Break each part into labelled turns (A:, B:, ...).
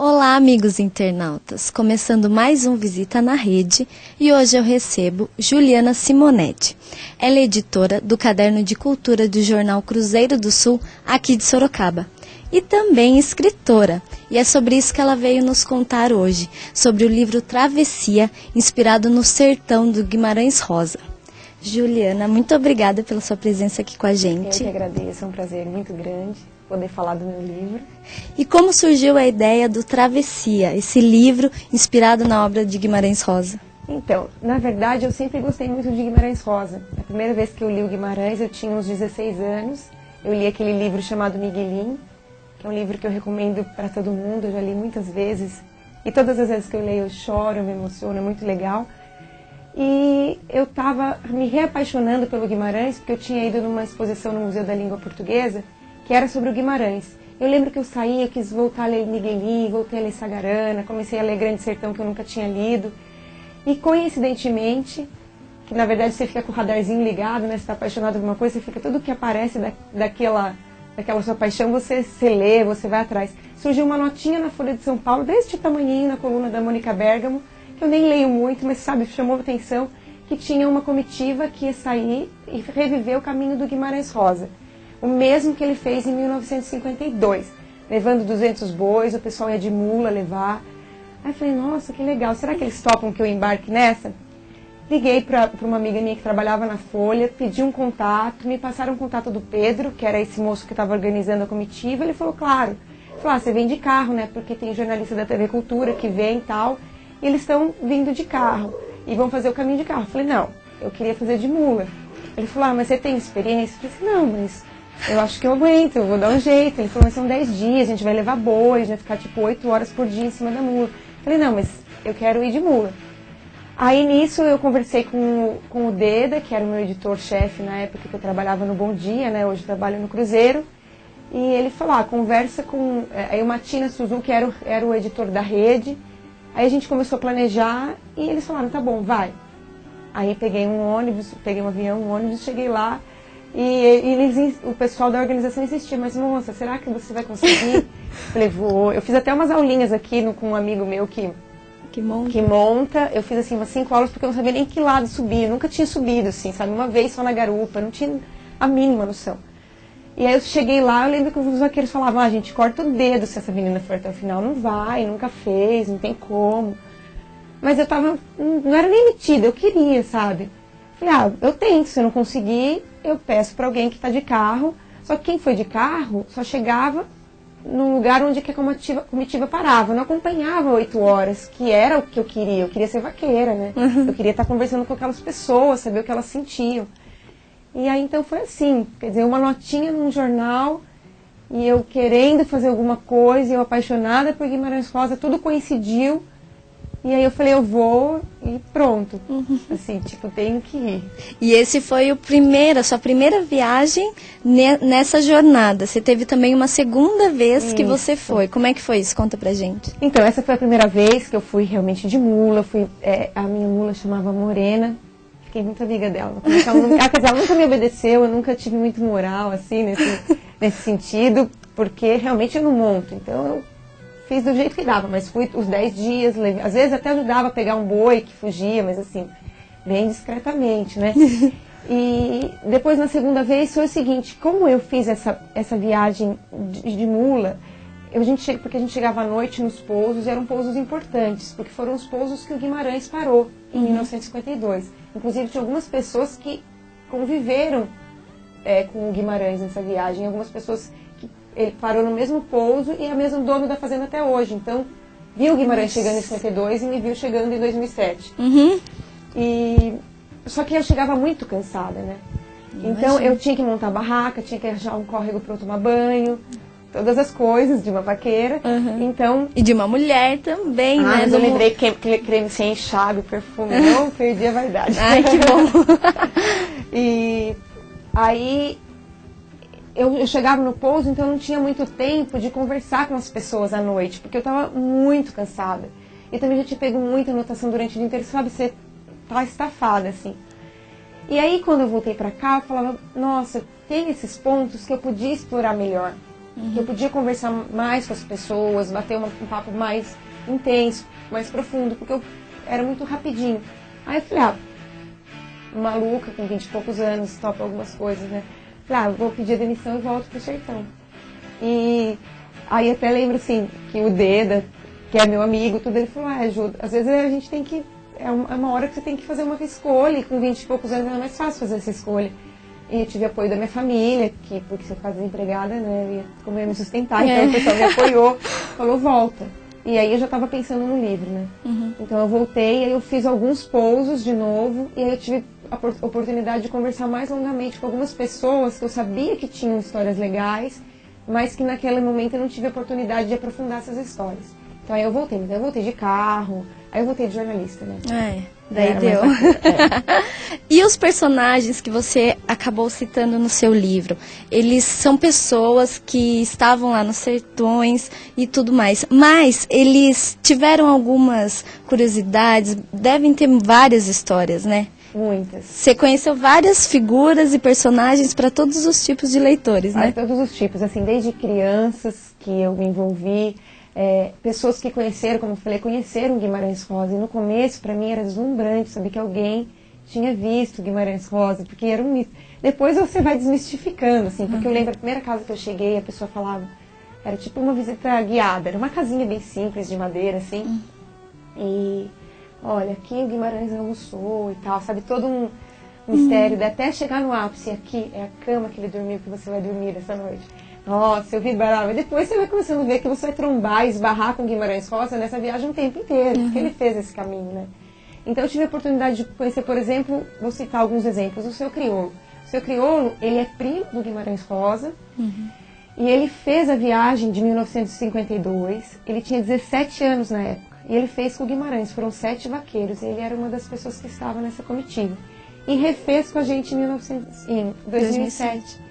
A: Olá, amigos internautas! Começando mais um Visita na Rede e hoje eu recebo Juliana Simonetti. Ela é editora do Caderno de Cultura do jornal Cruzeiro do Sul, aqui de Sorocaba. E também escritora. E é sobre isso que ela veio nos contar hoje, sobre o livro Travessia, inspirado no sertão do Guimarães Rosa. Juliana, muito obrigada pela sua presença aqui com a gente.
B: Eu que agradeço, é um prazer muito grande poder falar do meu livro.
A: E como surgiu a ideia do Travessia, esse livro inspirado na obra de Guimarães Rosa?
B: Então, na verdade, eu sempre gostei muito de Guimarães Rosa. A primeira vez que eu li o Guimarães, eu tinha uns 16 anos. Eu li aquele livro chamado Miguelim, que é um livro que eu recomendo para todo mundo, eu já li muitas vezes. E todas as vezes que eu leio, eu choro, eu me emociono, é muito legal. E eu estava me reapaixonando pelo Guimarães, porque eu tinha ido numa exposição no Museu da Língua Portuguesa, que era sobre o Guimarães. Eu lembro que eu saí, eu quis voltar a ler Miguelim, voltei a ler Sagarana, comecei a ler Grande Sertão, que eu nunca tinha lido. E coincidentemente, que na verdade você fica com o radarzinho ligado, né? Você está apaixonado por uma coisa, você fica, tudo que aparece daquela sua paixão, você lê, você vai atrás. Surgiu uma notinha na Folha de São Paulo, deste tamanhinho, na coluna da Mônica Bergamo, que eu nem leio muito, mas sabe, chamou a atenção, que tinha uma comitiva que ia sair e reviver o caminho do Guimarães Rosa. O mesmo que ele fez em 1952, levando 200 bois, o pessoal ia de mula levar. Aí eu falei, nossa, que legal, será que eles topam que eu embarque nessa? Liguei para uma amiga minha que trabalhava na Folha, pedi um contato, me passaram o contato do Pedro, que era esse moço que estava organizando a comitiva, ele falou, claro. Ele falou, você vem de carro, né, porque tem jornalista da TV Cultura que vem e tal, e eles estão vindo de carro, e vão fazer o caminho de carro. Eu falei, não, eu queria fazer de mula. Ele falou, mas você tem experiência? Eu falei, não, mas eu acho que eu aguento, eu vou dar um jeito. Ele falou, mas são 10 dias, a gente vai levar boi, a gente vai ficar tipo 8 horas por dia em cima da mula. Eu falei, não, mas eu quero ir de mula. Aí nisso eu conversei com o Deda, que era o meu editor-chefe na época que eu trabalhava no Bom Dia, né? Hoje eu trabalho no Cruzeiro. E ele falou, conversa com... Aí o Matina Suzu, que era o editor da rede. Aí a gente começou a planejar e eles falaram, tá bom, vai. Aí peguei um avião, um ônibus, cheguei lá. E o pessoal da organização insistia, mas moça, será que você vai conseguir? Falei, vou. Eu fiz até umas aulinhas aqui com um amigo meu que monta. Eu fiz assim umas 5 aulas porque eu não sabia nem que lado subir. Eu nunca tinha subido assim, sabe? Uma vez só na garupa, não tinha a mínima noção. E aí eu cheguei lá, eu lembro que os vaqueiros falavam, a gente corta o dedo se essa menina for até o final. Não vai, nunca fez, não tem como. Mas eu tava, não era nem metida, eu queria, sabe? Falei, eu tento, se eu não conseguir, eu peço para alguém que está de carro. Só que quem foi de carro só chegava no lugar onde que a comitiva parava. Eu não acompanhava 8 horas, que era o que eu queria ser vaqueira, né? Uhum. Eu queria estar conversando com aquelas pessoas, saber o que elas sentiam. E aí então foi assim, quer dizer, uma notinha num jornal, e eu querendo fazer alguma coisa, e eu apaixonada por Guimarães Rosa, tudo coincidiu. E aí eu falei, eu vou e pronto. Uhum. Assim, tipo, tenho que ir.
A: E esse foi a sua primeira viagem nessa jornada. Você teve também uma segunda vez isso. Que você foi. Como é que foi isso? Conta pra gente.
B: Então, essa foi a primeira vez que eu fui realmente de mula. A minha mula chamava Morena. Fiquei muito amiga dela. Ela nunca me obedeceu, eu nunca tive muito moral, assim, nesse sentido. Porque realmente eu não monto. Então, eu fiz do jeito que dava, mas fui os 10 dias, às vezes até ajudava a pegar um boi que fugia, mas assim, bem discretamente, né? E depois na segunda vez foi o seguinte, como eu fiz essa viagem de mula, porque a gente chegava à noite nos pousos, e eram pousos importantes, porque foram os pousos que o Guimarães parou em 1952. Inclusive tinha algumas pessoas que conviveram com o Guimarães nessa viagem, algumas pessoas ele parou no mesmo pouso e é o mesmo dono da fazenda até hoje. Então, viu o Guimarães chegando em 52 e me viu chegando em 2007.
A: Uhum.
B: Só que eu chegava muito cansada, né? Então, eu tinha que montar a barraca, tinha que achar um córrego para eu tomar banho, todas as coisas de uma vaqueira.
A: Uhum.
B: Então,
A: e de uma mulher também, né?
B: Mas eu lembrei que creme sem enxágue, perfume, não perdi a vaidade.
A: Ai, que bom!
B: E aí eu chegava no pouso, então eu não tinha muito tempo de conversar com as pessoas à noite, porque eu estava muito cansada. E também já tinha pego muita anotação durante o dia inteiro, sabe? Você tá estafada, assim. E aí, quando eu voltei pra cá, eu falava, nossa, tem esses pontos que eu podia explorar melhor. que eu podia conversar mais com as pessoas, bater um papo mais intenso, mais profundo, porque eu era muito rapidinho. Aí eu falei, maluca, com 20 e poucos anos, topa algumas coisas, né? Falei, vou pedir a demissão e volto pro sertão. E aí até lembro, assim, que o Deda, que é meu amigo, tudo, ele falou, Ju, às vezes a gente tem que, é uma hora que você tem que fazer uma escolha, e com 20 e poucos anos é mais fácil fazer essa escolha. E eu tive apoio da minha família, porque se eu ficar desempregada, né, eu ia, como eu ia me sustentar, então o pessoal me apoiou, falou, volta. E aí eu já estava pensando no livro, né? Então eu voltei, aí eu fiz alguns pousos de novo, e aí eu tive a oportunidade de conversar mais longamente com algumas pessoas que eu sabia que tinham histórias legais, mas que naquele momento eu não tive a oportunidade de aprofundar essas histórias. Então aí eu voltei, mas eu voltei de carro, aí eu voltei de jornalista, né?
A: Daí deu. E os personagens que você acabou citando no seu livro, eles são pessoas que estavam lá nos sertões e tudo mais, mas eles tiveram algumas curiosidades, devem ter várias histórias, né?
B: Muitas.
A: Você conheceu várias figuras e personagens para todos os tipos de leitores, né?
B: Para todos os tipos, assim, desde crianças que eu me envolvi, pessoas que conheceram, como eu falei, conheceram Guimarães Rosa. E no começo, para mim, era deslumbrante saber que alguém tinha visto Guimarães Rosa, porque era um mito. Depois você vai desmistificando, assim, porque eu lembro a primeira casa que eu cheguei, a pessoa falava, era tipo uma visita guiada, era uma casinha bem simples, de madeira, assim, e olha, aqui o Guimarães almoçou e tal, sabe, todo um mistério, até chegar no ápice, aqui é a cama que ele dormiu, que você vai dormir essa noite. Nossa, eu vibrava. E depois você vai começando a ver que você vai trombar, esbarrar com Guimarães Rosa nessa viagem o tempo inteiro, porque ele fez esse caminho, né? Então eu tive a oportunidade de conhecer, por exemplo, vou citar alguns exemplos, o Seu Crioulo. O Seu Crioulo, ele é primo do Guimarães Rosa, e ele fez a viagem de 1952, ele tinha 17 anos na época, e ele fez com o Guimarães, foram 7 vaqueiros, e ele era uma das pessoas que estava nessa comitiva. E refez com a gente em 2007.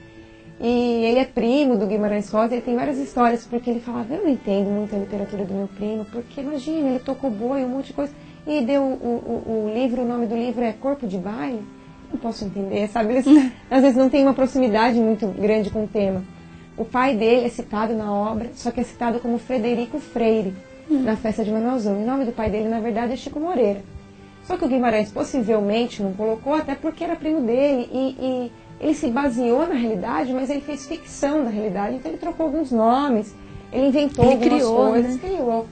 B: E ele é primo do Guimarães Rosa, ele tem várias histórias, porque ele falava, eu não entendo muito a literatura do meu primo, porque imagina, ele tocou boi, um monte de coisa, e deu o livro, o nome do livro é Corpo de Baile, não posso entender, sabe? Eles às vezes não tem uma proximidade muito grande com o tema. O pai dele é citado na obra, só que é citado como Frederico Freire, na festa de Manuelzão. E o nome do pai dele, na verdade, é Chico Moreira. Só que o Guimarães possivelmente não colocou, até porque era primo dele, e ele se baseou na realidade, mas ele fez ficção da realidade, então ele trocou alguns nomes, ele inventou algumas coisas, criou.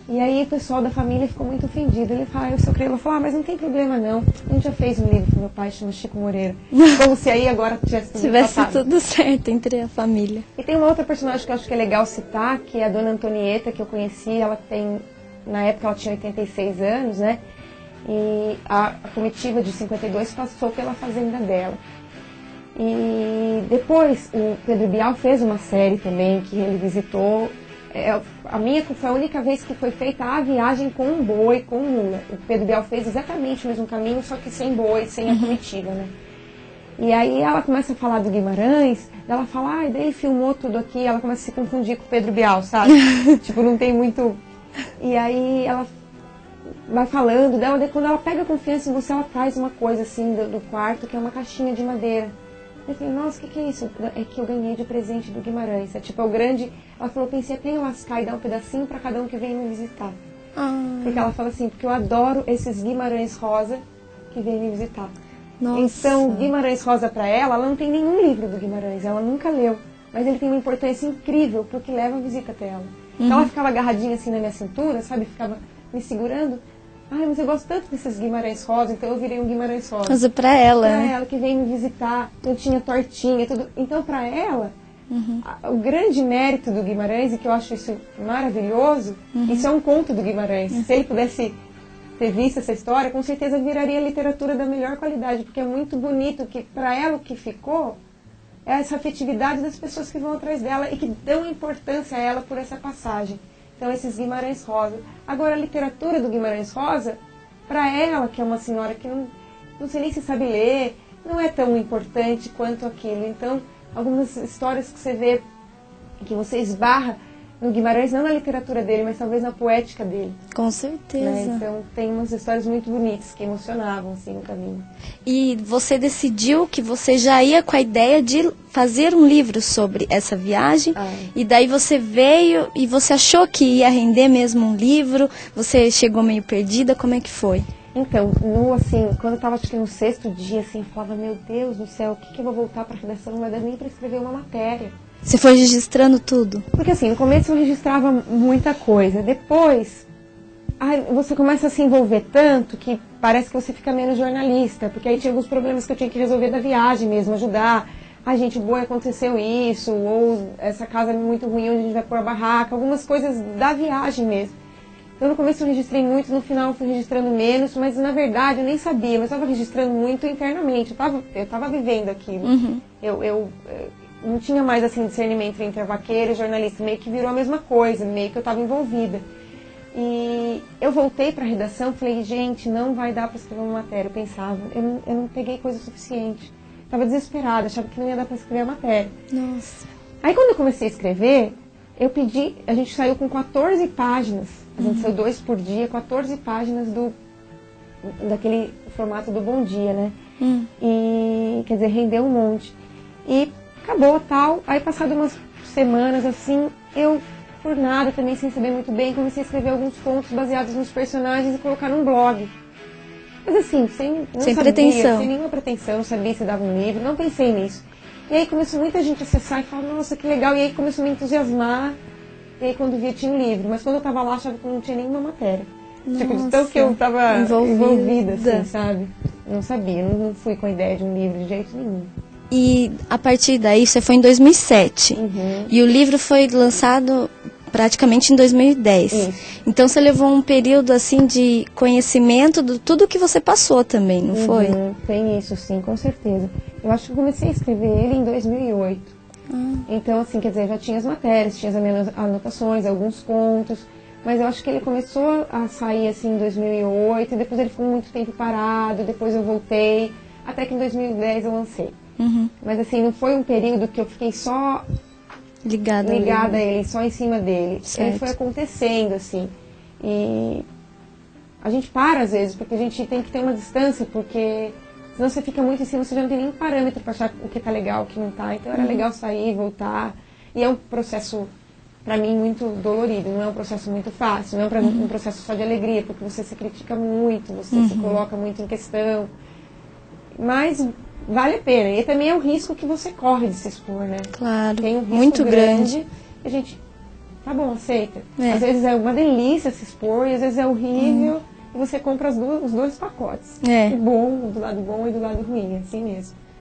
B: E aí o pessoal da família ficou muito ofendido. Ele falou, o Seu Crioulo falou, mas não tem problema não, a gente já fez um livro com meu pai, chama Chico Moreira. Como se aí agora tivesse
A: tudo certo entre a família.
B: E tem uma outra personagem que eu acho que é legal citar, que é a Dona Antonieta, que eu conheci, ela tem, na época ela tinha 86 anos, né? E a comitiva de 52 passou pela fazenda dela. E depois o Pedro Bial fez uma série também que ele visitou. A minha foi a única vez que foi feita a viagem com um boi, com mula. O Pedro Bial fez exatamente o mesmo caminho, só que sem boi, sem a comitiva, né? E aí ela começa a falar do Guimarães, ela fala, daí ele filmou tudo aqui, ela começa a se confundir com o Pedro Bial, sabe? Tipo, não tem muito... E aí ela vai falando dela, quando ela pega confiança em você, ela traz uma coisa assim do quarto, que é uma caixinha de madeira. Eu falei, nossa, o que é isso? É que eu ganhei de presente do Guimarães. É tipo, é o grande... Ela falou, pensei até em lascar e dar um pedacinho pra cada um que vem me visitar. Porque ela fala assim, porque eu adoro esses Guimarães Rosa que vêm me visitar. Nossa. Então, Guimarães Rosa pra ela não tem nenhum livro do Guimarães, ela nunca leu. Mas ele tem uma importância incrível, porque leva a visita até ela. Então ela ficava agarradinha assim na minha cintura, sabe? Ficava me segurando. Ai, mas eu gosto tanto desses Guimarães Rosa, então eu virei um Guimarães Rosa.
A: Mas pra ela.
B: Pra ela, que vem me visitar, eu tinha tortinha, tudo. Então, pra ela, o grande mérito do Guimarães, e que eu acho isso maravilhoso, isso é um conto do Guimarães. Se ele pudesse ter visto essa história, com certeza viraria literatura da melhor qualidade, porque é muito bonito que, pra ela, o que ficou é essa afetividade das pessoas que vão atrás dela e que dão importância a ela por essa passagem. Então, esses Guimarães Rosa. Agora, a literatura do Guimarães Rosa, para ela, que é uma senhora que não sei nem se sabe ler, não é tão importante quanto aquilo. Então, algumas histórias que você vê, que você esbarra, no Guimarães, não na literatura dele, mas talvez na poética dele.
A: Com certeza.
B: Né? Então tem umas histórias muito bonitas que emocionavam assim no caminho.
A: E você decidiu que você já ia com a ideia de fazer um livro sobre essa viagem, e daí você veio e você achou que ia render mesmo um livro, você chegou meio perdida, como é que foi?
B: Então, quando eu estava acho que no 6º dia, assim, eu falava, meu Deus do céu, o que eu vou voltar para a redação? Não vai dar nem para escrever uma matéria.
A: Você foi registrando tudo?
B: Porque assim, no começo eu registrava muita coisa, depois você começa a se envolver tanto que parece que você fica menos jornalista, porque aí tinha alguns problemas que eu tinha que resolver da viagem mesmo, ajudar. Ai, gente boa, aconteceu isso, ou essa casa é muito ruim, onde a gente vai pôr a barraca, algumas coisas da viagem mesmo. Então no começo eu registrei muito, no final eu fui registrando menos, mas na verdade eu nem sabia, mas eu estava registrando muito internamente, eu estava vivendo aquilo.
A: Uhum.
B: Eu não tinha mais assim discernimento entre a vaqueira e jornalista, meio que virou a mesma coisa, meio que eu estava envolvida. E eu voltei para a redação, falei, gente, não vai dar para escrever uma matéria, eu pensava, eu não peguei coisa suficiente. Estava desesperada, achava que não ia dar para escrever a matéria.
A: Nossa.
B: Aí quando eu comecei a escrever, a gente saiu com 14 páginas, a gente saiu 2 por dia, 14 páginas daquele formato do Bom Dia, né? E, quer dizer, rendeu um monte. E acabou, tal. Aí, passado umas semanas, assim, eu, por nada, também sem saber muito bem, comecei a escrever alguns contos baseados nos personagens e colocar num blog. Mas assim, sem
A: pretensão.
B: Sem nenhuma pretensão, não sabia se dava um livro, não pensei nisso. E aí começou muita gente a acessar e falar, nossa, que legal. E aí começou a me entusiasmar. E aí quando via tinha um livro. Mas quando eu tava lá, achava que não tinha nenhuma matéria. Tipo, tão que eu tava envolvida, assim, sabe? Não sabia, não fui com a ideia de um livro de jeito nenhum.
A: E a partir daí, você foi em 2007.
B: Uhum.
A: E o livro foi lançado praticamente em 2010.
B: Isso.
A: Então você levou um período assim de conhecimento de tudo que você passou também, não foi?
B: Tem isso, sim, com certeza. Eu acho que eu comecei a escrever ele em 2008. Então, assim, quer dizer, já tinha as matérias, tinha as minhas anotações, alguns contos. Mas eu acho que ele começou a sair assim em 2008, e depois ele ficou muito tempo parado, depois eu voltei, até que em 2010 eu lancei.
A: Uhum.
B: Mas assim, não foi um período que eu fiquei só
A: ligada
B: a ele, só em cima dele.
A: Certo.
B: Ele foi acontecendo, assim. E a gente para às vezes, porque a gente tem que ter uma distância, porque senão você fica muito em cima, você já não tem nenhum parâmetro para achar o que tá legal, o que não tá. Então era legal sair, voltar. E é um processo, para mim, muito dolorido. Não é um processo muito fácil, não é um processo só de alegria, porque você se critica muito, você se coloca muito em questão. Mas vale a pena. E também é um risco que você corre de se expor, né?
A: Claro,
B: tem um risco
A: muito grande.
B: E a gente, tá bom, aceita.
A: É.
B: Às vezes é uma delícia se expor, e às vezes é horrível, e você compra os dois pacotes.
A: É.
B: O bom, do lado bom e do lado ruim, assim mesmo.